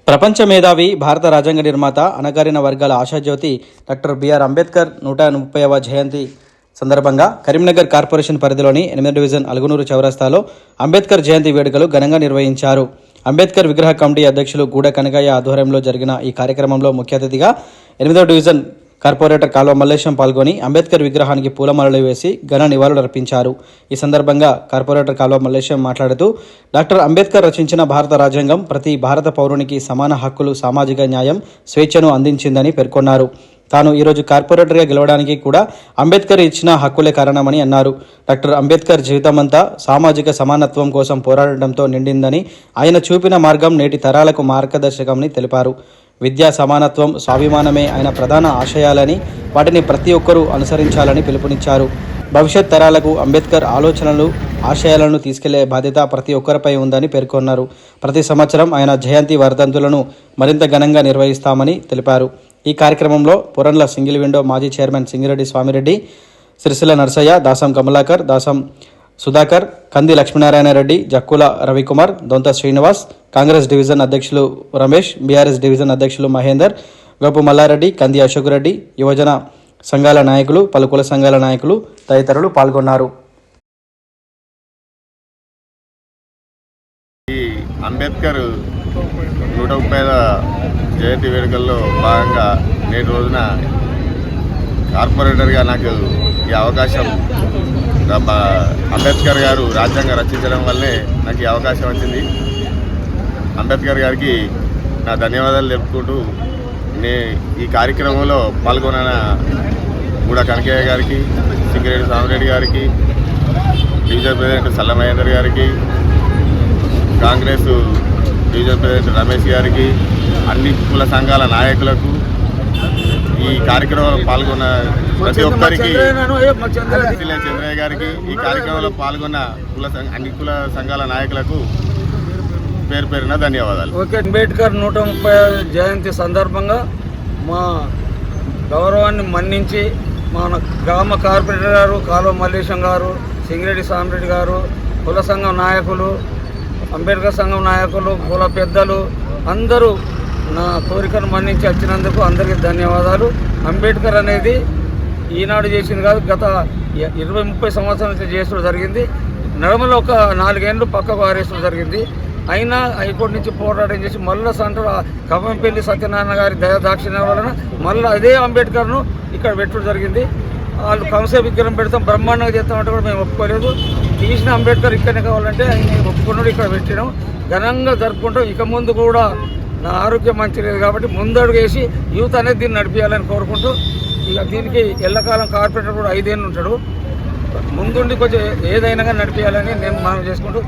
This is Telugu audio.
ప్రపంచ మేధావి, భారత రాజ్యాంగ నిర్మాత, అణగారిన వర్గాల ఆశాజ్యోతి డాక్టర్ బిఆర్ అంబేద్కర్ 130వ జయంతి సందర్భంగా కరీంనగర్ కార్పొరేషన్ పరిధిలోని 8వ డివిజన్ అలుగునూరు చౌరస్తాలో అంబేద్కర్ జయంతి వేడుకలు ఘనంగా నిర్వహించారు. అంబేద్కర్ విగ్రహ కమిటీ అధ్యక్షులు గూడ కనకయ్య ఆధ్వర్యంలో జరిగిన ఈ కార్యక్రమంలో ముఖ్య అతిథిగా 8వ డివిజన్ కార్పొరేటర్ కాల్వ మల్లేశం పాల్గొని అంబేద్కర్ విగ్రహానికి పూలమాలలు వేసి ఘన నివాళులర్పించారు. ఈ సందర్భంగా కార్పొరేటర్ కాల్వ మల్లేశం మాట్లాడుతూ డాక్టర్ అంబేద్కర్ రచించిన భారత రాజ్యాంగం ప్రతి భారత పౌరునికి సమాన హక్కులు, సామాజిక న్యాయం, స్వేచ్ఛను అందించిందని పేర్కొన్నారు. తాను ఈరోజు కార్పొరేటర్గా గెలవడానికి కూడా అంబేద్కర్ ఇచ్చిన హక్కులే కారణమని అన్నారు. డాక్టర్ అంబేద్కర్ జీవితమంతా సామాజిక సమానత్వం కోసం పోరాడడంతో నిండిందని, ఆయన చూపిన మార్గం నేటి తరాలకు మార్గదర్శకమని తెలిపారు. విద్యా సమానత్వం, స్వాభిమానమే ఆయన ప్రధాన ఆశయాలని, వాటిని ప్రతి ఒక్కరూ అనుసరించాలని పిలుపునిచ్చారు. భవిష్యత్ తరాలకు అంబేద్కర్ ఆలోచనలు, ఆశయాలను తీసుకెళ్లే బాధ్యత ప్రతి ఒక్కరిపై ఉందని పేర్కొన్నారు. ప్రతి సంవత్సరం ఆయన జయంతి వర్ధంతులను మరింత ఘనంగా నిర్వహిస్తామని తెలిపారు. ఈ కార్యక్రమంలో పొరంల సింగిల్ విండో మాజీ చైర్మన్ సింగిరెడ్డి స్వామిరెడ్డి, సిరిసిల్ల నర్సయ్య, దాసం కమలాకర్, దాసం సుధాకర్, కంది లక్ష్మీనారాయణ రెడ్డి, జక్కుల రవికుమార్, దొంత శ్రీనివాస్, కాంగ్రెస్ డివిజన్ అధ్యక్షులు రమేష్, బీఆర్ఎస్ డివిజన్ అధ్యక్షులు మహేందర్, గోపు మల్లారెడ్డి, కంది అశోక్ రెడ్డి, యువజన సంఘాల నాయకులు, పలు కుల సంఘాల నాయకులు తదితరులు పాల్గొన్నారు. ఈ అంబేద్కర్ 130వ జయంతి వేడుకల్లో భాగంగా నేటి రోజున కార్పొరేటర్గా నాకు ఈ అవకాశం, అంబేద్కర్ గారు రాజ్యాంగం రచించడం వల్లే నాకు ఈ అవకాశం వచ్చింది. అంబేద్కర్ గారికి నా ధన్యవాదాలు చెప్పుకుంటూ ఈ కార్యక్రమంలో పాల్గొన్న గూడ కనకయ్య గారికి, సింగిరెడ్డి స్వామిరెడ్డి గారికి, డివిజన్ ప్రెసిడెంట్ సల్ల మహేందర్ గారికి, కాంగ్రెస్ డివిజన్ ప్రెసిడెంట్ రమేష్ గారికి, అన్ని కుల సంఘాల నాయకులకు, ఈ కార్యక్రమంలో పాల్గొన్న ప్రతి ఒక్కరికి, చంద్రయ్య గారికి, ఈ కార్యక్రమంలో పాల్గొన్న అన్ని కుల సంఘాల నాయకులకు పేరు పేరున ధన్యవాదాలు. అంబేద్కర్ 130వ జయంతి సందర్భంగా మా గౌరవాన్ని మన్నించి మన గ్రామ కార్పొరేటర్ గారు కాలువ మల్లేశం గారు, సింగిరెడ్డి స్వామిరెడ్డి గారు, కుల సంఘం నాయకులు, అంబేద్కర్ సంఘం నాయకులు, కుల పెద్దలు అందరూ నా కోరికను మన్నించి వచ్చినందుకు అందరికీ ధన్యవాదాలు. అంబేద్కర్ అనేది ఈనాడు చేసింది కాదు, గత 20-30 సంవత్సరాల నుంచి చేసుడు జరిగింది. నడమలో ఒక 4 ఏళ్ళు పక్కకు వారేసడం జరిగింది. అయినా హైకోర్టు నుంచి పోరాటం చేసి మళ్ళీ సెంటర్ కవ్వంపల్లి సత్యనారాయణ గారి దయాదాక్షిణ్యం వలన మళ్ళీ అదే అంబేద్కర్ను ఇక్కడ పెట్టడం జరిగింది. వాళ్ళు కంసే విగ్రహం పెడతాం, బ్రహ్మాండంగా చేస్తామంటే కూడా మేము ఒప్పుకోలేదు. తీసిన అంబేద్కర్ ఇక్కడనే కావాలంటే ఆయన ఒప్పుకున్నాడు, ఇక్కడ పెట్టినాం, ఘనంగా జరుపుకుంటాం. ఇక ముందు కూడా నా ఆరోగ్యం మంచి లేదు కాబట్టి ముందడుగు వేసి యూత్ అనేది దీన్ని నడిపించాలని కోరుకుంటూ, ఇక దీనికి ఎల్లకాలం కార్పొరేటర్ కూడా 5 ఏళ్ళు ఉంటాడు, ముందుండి కొంచెం ఏదైనా కానీ నడిపించాలని నేను మనం చేసుకుంటూ